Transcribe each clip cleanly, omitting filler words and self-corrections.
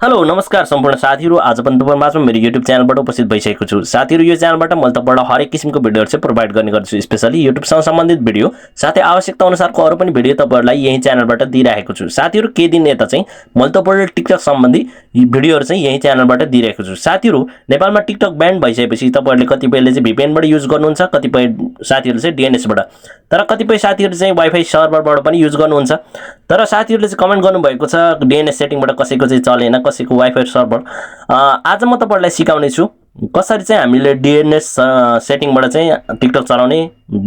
Hello नमस्कार सम्पूर्ण साथीहरु आज पनि तपाईहरुमाझ मेरो YouTube च्यानलबाट उपस्थित भइसकेको छु। साथीहरु यो च्यानलबाट मैले तपाईहरुलाई हरेक किसिमको भिडियोहरु चाहिँ प्रोवाइड गर्ने गर्छु, स्पेशली YouTube सँग सम्बन्धित भिडियो साथै आवश्यकता अनुसारको अरु पनि भिडियो तपाईहरुलाई यही च्यानलबाट दिइराखेको छु। साथीहरु केही दिन यता चाहिँ मैले तपाईहरुलाई टिकटक सम्बन्धी भिडियोहरु चाहिँ यही च्यानलबाट दिइरहेको छु। साथीहरु नेपालमा टिकटक ब्यान भइसकेपछि तपाईहरुले कतिपयले चाहिँ VPN बाट युज गर्नुहुन्छ, कतिपय साथीहरुले चाहिँ DNS बाट, तर कतिपय साथीहरु चाहिँ Wifi सर्भरबाट पनि युज गर्नुहुन्छ। तर साथीहरुले चाहिँ कमेन्ट गर्नु भएको छ DNS सेटिङबाट कसैको चाहिँ चलेन, कसैको Wifi सर्भर। आज म तपाईहरुलाई सिकाउने छु कसरी चाहिँ हामीले DNS सेटिङबाट चाहिँ टिकटक चलाउने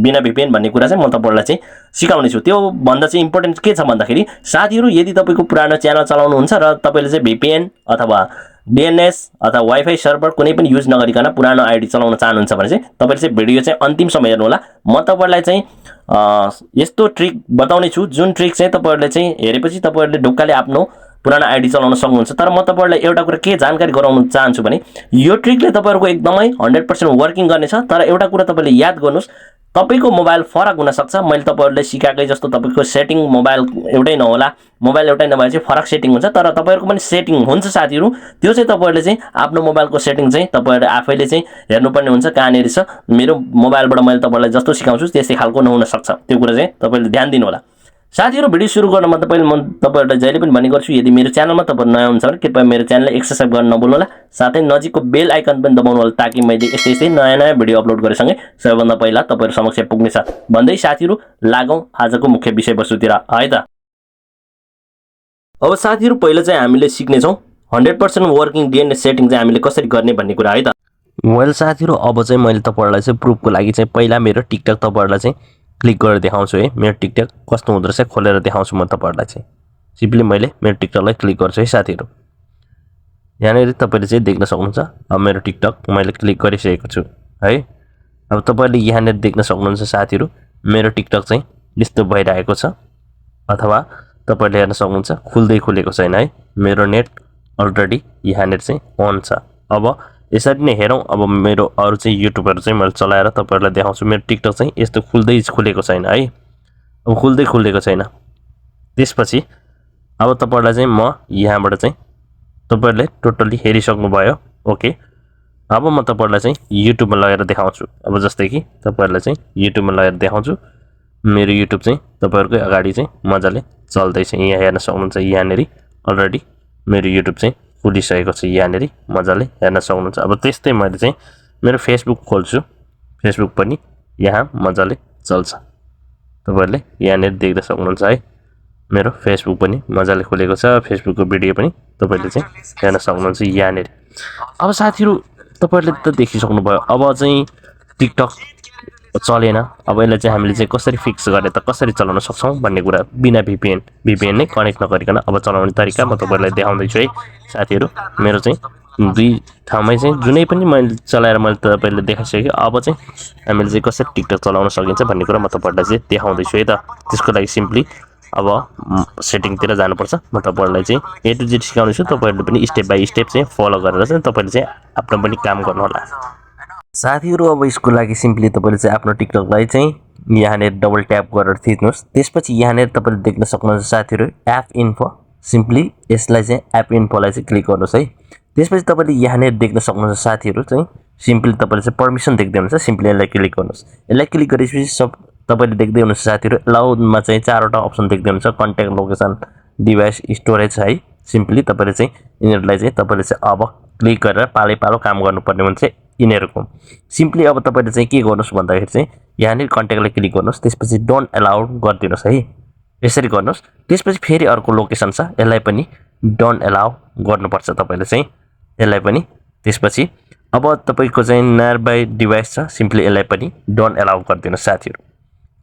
बिना VPN भन्ने कुरा चाहिँ म तपाईहरुलाई चाहिँ सिकाउने छु। त्यो भन्दा चाहिँ इम्पोर्टेन्ट के छ भन्दाखेरि साथीहरु यदि तपाईको पुरानो च्यानल चलाउनुहुन्छ र तपाईले चाहिँ VPN अथवा DNS अथवा Wifi सर्भर कुनै पनि युज नगरिकन पुरानो आईडी चलाउन चाहनुहुन्छ भने चाहिँ तपाईले चाहिँ भिडियो चाहिँ अन्तिमसम्म हेर्नु होला। म तपाईहरुलाई चाहिँ यस्तो ट्रिक बताउने छु जुन ट्रिक चाहिँ तपाईहरुले चाहिँ हेरेपछि तपाईहरुले ढुक्काले आफ्नो पुरानो आईडी चलाउन सक्नुहुन्छ। तर म तपाईहरुलाई एउटा कुरा के जानकारी गराउन चाहन्छु भने यो ट्रिकले तपाईहरुको एकदमै 100% वर्किङ गर्नेछ। तर एउटा कुरा तपाईले याद गर्नुस्, तपाईको मोबाइल फरक हुन सक्छ। मैले तपाईहरुले सिकाएकै जस्तो तपाईको सेटिङ मोबाइल एउटै नहोला, मोबाइल एउटै नभए चाहिँ फरक सेटिङ हुन्छ। तर तपाईहरुको पनि सेटिङ हुन्छ साथीहरु, त्यो चाहिँ तपाईहरुले चाहिँ आफ्नो मोबाइलको सेटिङ चाहिँ तपाईहरुले आफैले चाहिँ हेर्नुपर्ने हुन्छ कहाँनेरि छ। मेरो मोबाइलबाट मैले तपाईहरुलाई जस्तो सिकाउँछु त्यस्तै खालको नहुन सक्छ, त्यो कुरा चाहिँ तपाईले ध्यान दिनु होला। साथीहरु भिडियो सुरु गर्नभन्दा पहिले म तपाईहरुलाई जहिले पनि भन्ने गर्छु यदि मेरो च्यानलमा तपाईहरु नयाँ हुनुहुन्छ भने कृपया मेरो च्यानललाई सब्स्क्राइब गर्न नभुल्नु होला, साथै नजिकको बेल आइकन पनि दबाउनु होला ताकि मैले यस्तै नयाँ भिडियो अपलोड गरेसँगै सबैभन्दा पहिला तपाईहरु समक्ष पुग्नेछ। भन्दै साथीहरु लागौं आजको मुख्य विषयवस्तुतिर है त। अब साथीहरु पहिला चाहिँ हामीले सिक्ने छौं 100% वर्किङ DNS सेटिङ चाहिँ हामीले कसरी गर्ने भन्ने कुरा है त। वेल साथीहरु अब चाहिँ मैले तपाईहरुलाई चाहिँ प्रुफको लागि चाहिँ पहिला मेरो टिकटक तपाईहरुलाई चाहिँ क्लिक गरेर देखाउँछु है। मेरो टिकटक कस्तो हुँदो रहेछ खोलेर देखाउँछु म तपाईहरुलाई चाहिँ। सिम्पली मैले मेरो टिकटकलाई क्लिक गर्छु है साथीहरु। यहाँनेरि तपाईले चाहिँ देख्न सक्नुहुन्छ अब मेरो टिकटक मैले क्लिक गरिसकेको छु है। अब तपाईले यहाँनेरि देख्न सक्नुहुन्छ साथीहरु मेरो टिकटक चाहिँ यस्तो भइरहेको छ, अथवा तपाईले हेर्न सक्नुहुन्छ खुल्दै खुलेको छैन है। मेरो नेट अलरेडी यहाँनेरि चाहिँ अन छ। अब यसरी नै हेरौं। अब मेरो अरु चाहिँ युट्युबहरु चाहिँ मैले चलाएर तपाईहरुलाई देखाउँछु। मेरो टिकटक चाहिँ यस्तो खुल्दै खुलेको छैन है। अब खुल्दै खुलेको छैन। त्यसपछि अब तपाईहरुलाई चाहिँ म यहाँबाट चाहिँ तपाईहरुले टोटली हेरिसक्नु भयो। ओके, अब म तपाईहरुलाई चाहिँ युट्युबमा लगेर देखाउँछु। अब जस्तै कि तपाईहरुलाई चाहिँ युट्युबमा लगेर देखाउँछु। मेरो युट्युब चाहिँ तपाईहरुकै अगाडि चाहिँ मजाले चल्दै छ। यहाँ हेर्न सक्नुहुन्छ यहाँनेरि अलरेडी मेरो युट्युब चाहिँ खुलिसकेको छ, यहाँनेरि मजाले हेर्न सक्नुहुन्छ। अब त्यस्तै मैले चाहिँ मेरो फेसबुक खोल्छु, फेसबुक पनि यहाँ मजाले चल्छ। तपाईहरुले यहाँनेरि देख्न सक्नुहुन्छ है मेरो फेसबुक पनि मजाले खुलेको छ। फेसबुकको भिडियो पनि तपाईहरुले चाहिँ हेर्न सक्नुहुन्छ यहाँनेरि। अब साथीहरु तपाईहरुले त देखिसक्नु भयो। अब चाहिँ टिकटक चलेन। अब यसलाई चाहिँ हामीले चाहिँ कसरी फिक्स गर्ने त कसरी चलाउन सक्छौं भन्ने कुरा बिना VPN नै कनेक्ट नगरिकन अब चलाउने तरिका म तपाईहरुलाई देखाउँदै छु है साथीहरु। मेरो चाहिँ दुई ठाउँमै चाहिँ जुनै पनि मैले चलाएर मैले तपाईहरुले देखाइसके। अब चाहिँ हामीले चाहिँ कसरी टिकटक चलाउन सकिन्छ भन्ने कुरा म तपाईहरुलाई चाहिँ देखाउँदै छु है त। त्यसको लागि सिम्पली अब सेटिङतिर जानुपर्छ। म तपाईहरुलाई चाहिँ A to Z सिकाउने छु। तपाईहरुले पनि स्टेप बाइ स्टेप चाहिँ फलो गरेर चाहिँ तपाईहरुले चाहिँ आफ्नो पनि काम गर्नु होला साथीहरु। अब यसको लागि सिम्पली तपाईले चाहिँ आफ्नो टिकटकलाई चाहिँ यहाँनेर डबल ट्याप गरेर थिच्नुस्। त्यसपछि यहाँनेर तपाईले देख्न सक्नुहुन्छ साथीहरु एप इन्फो। सिम्पली यसलाई चाहिँ एप इन्फोलाई चाहिँ क्लिक गर्नुस् है। त्यसपछि तपाईले यहाँनेर देख्न सक्नुहुन्छ साथीहरु चाहिँ सिम्पली तपाईले चाहिँ पर्मिसन देख्दै हुनुहुन्छ। सिम्पली यसलाई क्लिक गर्नुस्। यसलाई क्लिक गरेपछि सब तपाईले देख्दै हुनुहुन्छ साथीहरु अलाउडमा चाहिँ चारवटा अप्सन देख्दै हुनुहुन्छ, कन्ट्याक्ट, लोकेसन, डिभाइस, स्टोरेज है। सिम्पली तपाईले चाहिँ यिनीहरुलाई चाहिँ तपाईले चाहिँ अब क्लिक गरेर पालो काम गर्नुपर्ने हुन्छ यिनीहरुको। सिम्पली अब तपाईले चाहिँ के गर्नुस् भन्दाखेरि चाहिँ यहाँनेर कन्ट्याक्टलाई क्लिक गर्नुस्। त्यसपछि डोन्ट अलाउ गर्दिनुस् है, यसरी गर्नुस्। त्यसपछि फेरि अर्को लोकेसन छ, यसलाई पनि डोन्ट अलाउ गर्नुपर्छ तपाईले चाहिँ यसलाई पनि। त्यसपछि अब तपाईको चाहिँ नियर बाइ डिभाइस छ, सिम्पली यसलाई पनि डोन्ट अलाउ गर्दिनुस् साथीहरु।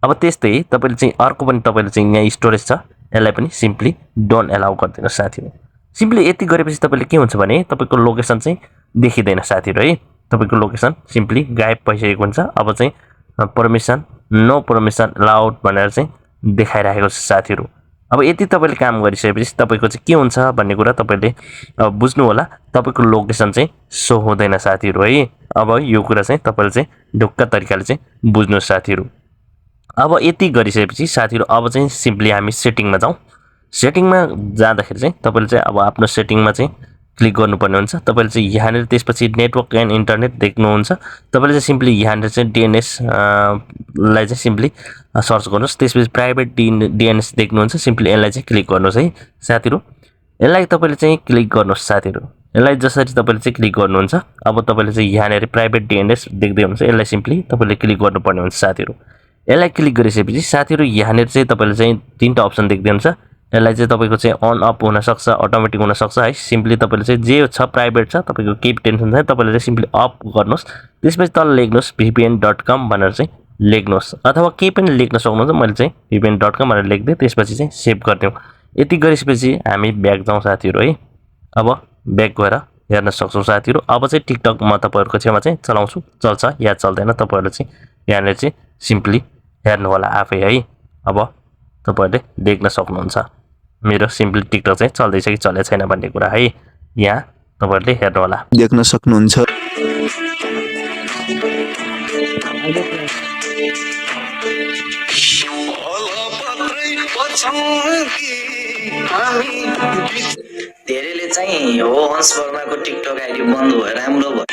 अब त्यस्तै तपाईले चाहिँ अर्को पनि तपाईले चाहिँ यहाँ स्टोरेज छ, यसलाई पनि सिम्पली डोन्ट अलाउ गर्दिनुस् साथीहरु। सिम्पली यति गरेपछि तपाईले के हुन्छ भने तपाईको लोकेसन चाहिँ देखिदैन साथीहरु है। तपाईको लोकेसन सिम्पली गायब भइसकेको हुन्छ। अब चाहिँ परमिसन, नो परमिसन अलाउड भनेर चाहिँ देखाइरहेको छ साथीहरु। अब यति तपाईले काम गरिसकेपछि तपाईको चाहिँ के हुन्छ भन्ने कुरा तपाईले बुझ्नु होला। तपाईको लोकेसन चाहिँ शो हुँदैन साथीहरु है। अब यो कुरा चाहिँ तपाईले चाहिँ ढुक्क तरिकाले चाहिँ बुझ्नु साथीहरु। अब यति गरिसकेपछि साथीहरु अब चाहिँ सिम्पली हामी सेटिङमा जाउँ। सेटिङमा जाँदाखेरि चाहिँ तपाईले चाहिँ अब आफ्नो सेटिङमा चाहिँ क्लिक गर्नुपर्ने हुन्छ। तपाईले चाहिँ यहाँनिर त्यसपछि नेटवर्क एन्ड इन्टरनेट देख्नुहुन्छ। तपाईले चाहिँ सिम्पली यहाँनिर चाहिँ DNS लाई चाहिँ सिम्पली सर्च गर्नुस्। त्यसपछि प्राइभेट DNS देख्नुहुन्छ। सिम्पली यसलाई चाहिँ क्लिक गर्नुस् है साथीहरु। यसलाई तपाईले चाहिँ क्लिक गर्नुस् साथीहरु। यसलाई जसरी तपाईले चाहिँ क्लिक गर्नुहुन्छ, अब तपाईले चाहिँ यहाँनिर प्राइभेट DNS देख्दै हुनुहुन्छ। यसलाई सिम्पली तपाईले क्लिक गर्नुपर्ने हुन्छ साथीहरु। यसलाई क्लिक गरिसकेपछि साथीहरु यहाँनिर चाहिँ तपाईले चाहिँ तीनटा अप्सन देख्दै हुन्छ। यसलाई चाहिँ तपाईको चाहिँ अन अफ हुन सक्छ, अटोमेटिक हुन सक्छ है। सिम्पली तपाईले चाहिँ जे छ प्राइभेट छ, तपाईको केही टेन्सन छैन, तपाईले चाहिँ सिम्पली अफ गर्नुस्। त्यसपछि तल लेख्नुस् vpn.com भनेर चाहिँ लेख्नुस्, अथवा केही पनि लेख्न सक्नुहुन्छ। मैले चाहिँ vpn.com भनेर लेख्दै त्यसपछि चाहिँ सेभ गर्दियौ। यति गरिसकेपछि हामी ब्याक जाउँ साथीहरु है। अब ब्याक गएर हेर्न सक्छौं साथीहरु। अब चाहिँ टिकटक म तपाईहरुको छेउमा चाहिँ चलाउँछु, चल्छ या चल्दैन तपाईहरुले चाहिँ यहाँले चाहिँ सिम्पली हेर्नु होला आफै है। अब तपाईहरुले देख्न सक्नुहुन्छ मेरो सिम्पली टिकटक चाहिँ चल्दैछ कि चलेको छैन भन्ने कुरा है। यहाँ तपाईहरुले हेर्नु होला, देख्न सक्नुहुन्छ। धेरैले चाहिँ हो हंस वर्माको टिकटक आइडी बन्द भयो, राम्रो भयो।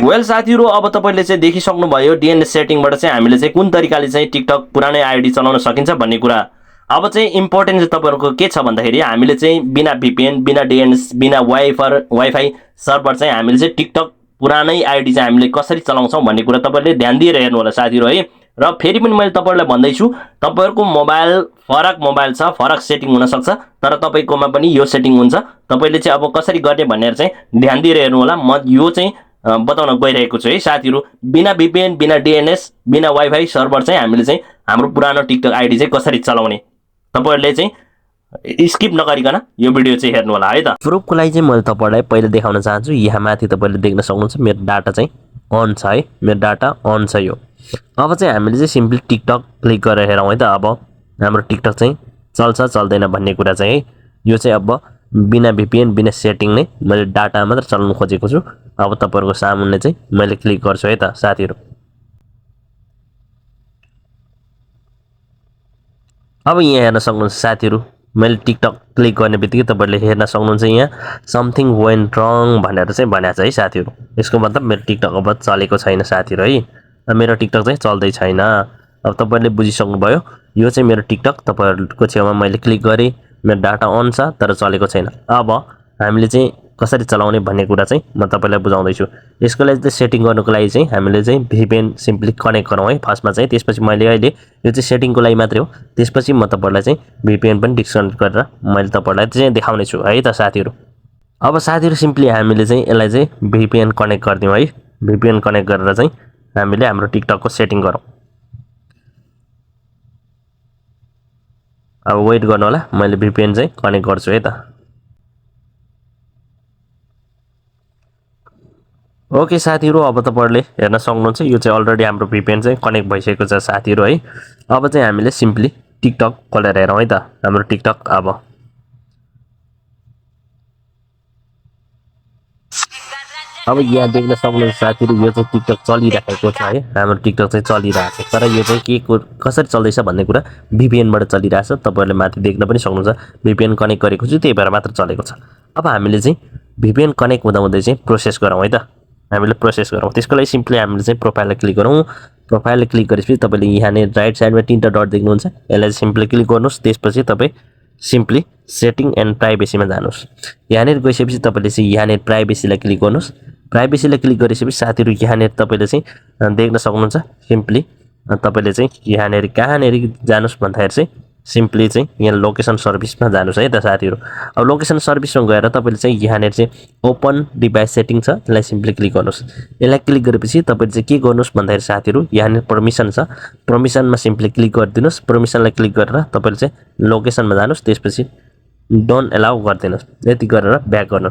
वेल साथीहरु, अब तपाईले चाहिँ देखिसक्नुभयो DNS सेटिङबाट चाहिँ हामीले चाहिँ कुन तरिकाले चाहिँ टिकटक पुरानै आइडी चलाउन सकिन्छ भन्ने कुरा। अब चाहिँ इम्पोर्टेन्ट चाहिँ तपाईहरुको के छ भन्दाखेरि हामीले चाहिँ बिना VPN, बिना DNS, बिना वाइफाई सर्भर चाहिँ हामीले चाहिँ टिकटक पुरानै आइडी चाहिँ हामीले कसरी चलाउँछौं भन्ने कुरा तपाईले ध्यान दिएर हेर्नु होला साथीहरु है। र फेरि पनि मैले तपाईहरुलाई भन्दै छु, तपाईहरुको मोबाइल फरक मोबाइल छ, फरक सेटिङ हुन सक्छ, तर तपाईकोमा पनि यो सेटिङ हुन्छ। तपाईले चाहिँ अब कसरी गर्ने भनेर चाहिँ ध्यान दिएर हेर्नु होला। म यो चाहिँ बताउन गइरहेको छु है साथीहरु। बिना VPN, बिना DNS, बिना वाइफाई सर्भर चाहिँ हामीले चाहिँ हाम्रो पुरानो टिकटक आइडी चाहिँ कसरी चलाउने, तपाईहरुले चाहिँ स्किप नगरिकन यो भिडियो चाहिँ हेर्नु होला है त। प्रुफको लागि चाहिँ मैले तपाईहरुलाई पहिले देखाउन चाहन्छु। यहाँ माथि तपाईले देख्न सक्नुहुन्छ मेरो डाटा चाहिँ अन छ है, मेरो डाटा अन छ यो। अब चाहिँ हामीले चाहिँ सिम्पली टिकटक क्लिक गरेर हेरौँ है त। अब हाम्रो टिकटक चाहिँ चल्छ चल्दैन भन्ने कुरा चाहिँ है। यो चाहिँ अब बिना VPN, बिना सेटिङ नै मैले डाटा मात्र चलाउन खोजेको छु। अब तपाईहरुको सामुन्ने चाहिँ मैले क्लिक गर्छु है त साथीहरु। अब यहाँ हेर्न सक्नुहुन्छ साथीहरु, मैले टिकटक क्लिक गर्ने बित्तिकै तपाईहरुले हेर्न सक्नुहुन्छ यहाँ समथिङ वेन्ट रङ भनेर चाहिँ भनेको छ है साथीहरु। यसको मतलब मेरो टिकटक अब चलेको छैन साथीहरु है। मेरो टिकटक चाहिँ चल्दै छैन। अब तपाईहरुले बुझिसक्नुभयो, यो चाहिँ मेरो टिकटक तपाईहरुको छेउमा मैले क्लिक गरे, मेरो डाटा अन छ तर चलेको छैन। अब हामीले चाहिँ कसरी चलाउने भन्ने कुरा चाहिँ म तपाईलाई बुझाउँदै छु। यसको लागि चाहिँ सेटिङ गर्नुको लागि चाहिँ हामीले चाहिँ VPN सिम्पली कनेक्ट गरौँ है फर्स्टमा चाहिँ। त्यसपछि मैले अहिले यो चाहिँ सेटिङको लागि मात्रै हो, त्यसपछि म तपाईलाई चाहिँ VPN पनि डिस्कनेक्ट गरेर मैले तपाईलाई चाहिँ देखाउने छु है त साथीहरु। अब साथीहरु सिम्पली हामीले चाहिँ यसलाई चाहिँ VPN कनेक्ट गर्दियौ है। VPN कनेक्ट गरेर चाहिँ हामीले हाम्रो टिकटकको सेटिङ गरौँ। अब वेट गर्नु होला, मैले VPN चाहिँ कनेक्ट गर्छु है त। ओके साथीहरु, अब तपाईहरुले हेर्न सक्नुहुन्छ यो चाहिँ अलरेडी हाम्रो VPN चाहिँ कनेक्ट भइसकेको छ साथीहरु है। अब चाहिँ हामीले सिम्पली टिकटक खोलेर हेरौँ है त हाम्रो टिकटक। अब यहाँ देख्न सक्नुहुन्छ साथीहरु, यो चाहिँ टिकटक चलिरहेको छ है। हाम्रो टिकटक चाहिँ चलिरहेको छ, तर यो चाहिँ के कसरी चल्दैछ भन्ने कुरा VPN बाट चलिरहेछ। तपाईहरुले माथि देख्न पनि सक्नुहुन्छ VPN कनेक्ट गरेको छु, त्यही भएर मात्र चलेको छ। अब हामीले चाहिँ VPN कनेक्ट हुँदा हुँदै चाहिँ प्रोसेस गरौँ है त। हामीले प्रोसेस गरौँ, त्यसको लागि सिम्पली हामीले चाहिँ प्रोफाइललाई क्लिक गरौँ। प्रोफाइललाई क्लिक गरेपछि तपाईले यहाँ नै राइट साइडमा तीनटा डट देख्नुहुन्छ, यसलाई सिम्पली क्लिक गर्नुस्। त्यसपछि तपाई सिम्पली सेटिङ एन्ड प्राइभेसीमा जानुस्। यहाँ गइसकेपछि तपाईले चाहिँ यहाँ प्राइभेसीलाई क्लिक गर्नुस्। प्राइभेसीलाई क्लिक गरिसकेपछि साथीहरु यहाँ तपाईले चाहिँ देख्न सक्नुहुन्छ सिम्पली तपाईले चाहिँ यहाँ कहाँनेर जानुस् भन्दाखेरि चाहिँ सिम्पली चाहिँ यहाँ लोकेसन सर्भिसमा जानुस् है त साथीहरु। अब लोकेसन सर्भिसमा गएर तपाईले चाहिँ यहाँ चाहिँ ओपन डिभाइस सेटिङ छ, यसलाई सिम्पली क्लिक गर्नुस्। यसलाई क्लिक गरेपछि तपाईले चाहिँ के गर्नुस् भन्दाखेरि साथीहरु यहाँ परमिसन छ, परमिसनमा सिम्पली क्लिक गरिदिनुस्। परमिसनलाई क्लिक गरेर तपाईले चाहिँ लोकेसनमा जानुस्। त्यसपछि डोन्ट अलाउ गरिदिनुस्। यति गरेर ब्याक गर्नु।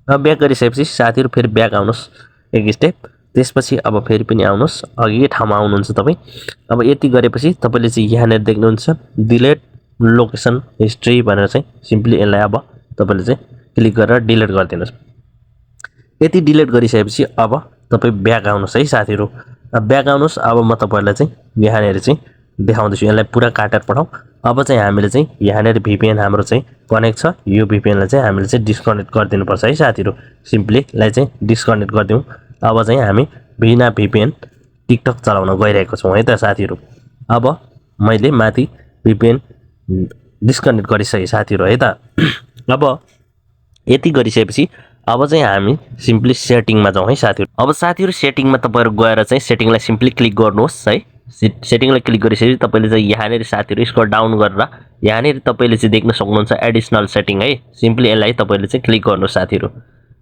अब ब्याक गरिसकेपछि साथीहरु फेरि ब्याक आउनुस् एक स्टेप। त्यसपछि अब फेरि पनि आउनुस्, अघि ठाउँमा आउनुहुन्छ तपाई। अब यति गरेपछि तपाईले चाहिँ यहाँ देख्नुहुन्छ डिलिट लोकेसन हिस्ट्री भनेर चाहिँ सिम्पली यसलाई अब तपाईले चाहिँ क्लिक गरेर डिलिट गरिदिनुस्। यति डिलिट गरिसकेपछि अब तपाई ब्याक आउनुस् है साथीहरु। अब ब्याक आउनुस्। अब म तपाईहरुलाई चाहिँ यहाँ चाहिँ देखाउँदैछु यसलाई पुरा काटेर पठाऊ अब चाहिँ हामीले चाहिँ यहाँनेर VPN हाम्रो चाहिँ कनेक्ट छ यो VPN लाई चाहिँ हामीले चाहिँ डिस्कनेक्ट गरिदिनु पर्छ है साथीहरु सिम्पली लाई चाहिँ डिस्कनेक्ट गरिदिउँ अब चाहिँ हामी बिना VPN टिकटक चलाउन गइरहेको छौं है त साथीहरु अब मैले माथि VPN डिस्कनेक्ट गरिसके साथीहरु है त अब यति गरिसकेपछि अब चाहिँ हामी सिम्पली सेटिङमा जाउँ है साथीहरु अब साथीहरु सेटिङमा तपाईहरु गएर चाहिँ सेटिङलाई सिम्पली क्लिक गर्नुहोस् है सेटिङलाई क्लिक गरिसकेपछि तपाईले चाहिँ यहाँनेर साथीहरु स्क्रल डाउन गरेर यहाँनेर तपाईले चाहिँ देख्न सक्नुहुन्छ एडिशनल सेटिङ है सिम्पली यसलाई तपाईले चाहिँ क्लिक गर्नुहोस् साथीहरु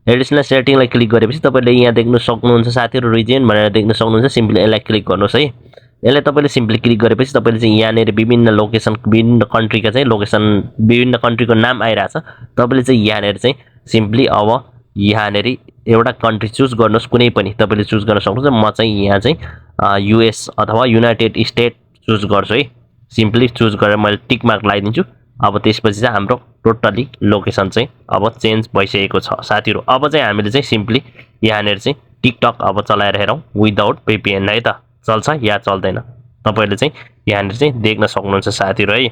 एडिशनल सेटिङलाई क्लिक गरेपछि तपाईले यहाँ देख्न सक्नुहुन्छ साथीहरु रिजन भनेर देख्न सक्नुहुन्छ सिम्पली यसलाई क्लिक गर्नुहोस् है यसलाई तपाईले सिम्पली क्लिक गरेपछि तपाईले चाहिँ यहाँनेर विभिन्न लोकेसन विभिन्न कन्ट्रीका चाहिँ लोकेसन विभिन्न कन्ट्रीको नाम आइराछ तपाईले चाहिँ यहाँनेर चाहिँ सिम्पली अब यहाँनेर एउटा कन्ट्री चुज गर्नुहोस् कुनै पनि तपाईले चुज गर्न सक्नुहुन्छ म चाहिँ यहाँ चाहिँ युएस अथवा युनाइटेड स्टेट चुज गर्छु है सिम्पली चुज गरेर मैले टिक मार्क लगाइदिन्छु अब त्यसपछि चाहिँ हाम्रो टोटली लोकेसन चाहिँ अब चेन्ज भइसकेको छ साथीहरु अब चाहिँ हामीले चाहिँ सिम्पली यहाँनेर चाहिँ टिकटक अब चलाएर हेरौं विदाउट VPN है त चल्छ या चल्दैन तपाईले चाहिँ यहाँनेर चाहिँ देख्न सक्नुहुन्छ साथीहरु है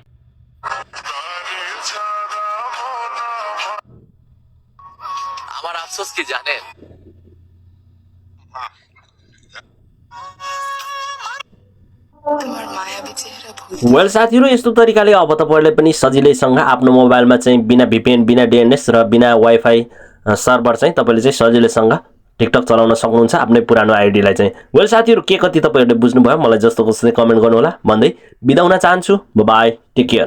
আমার আফসোস কি জানেন তোমার মায়াবী চেহারা ভুল वेल साथीहरु यस्तो तरिकाले अब तपाईहरुले पनि सजिलैसँग आफ्नो मोबाइलमा चाहिँ बिना VPN बिना DNS र बिना Wifi सर्भर चाहिँ तपाईले चाहिँ सजिलैसँग टिकटक चलाउन सक्नुहुन्छ आफ्नै पुरानो आईडी लाई चाहिँ वेल साथीहरु के कति तपाईहरुले बुझ्नु भयो मलाई जस्तो कस्तै कमेन्ट गर्नु होला भन्दै बिदा हुन चाहन्छु बाइ बाइ टेक केयर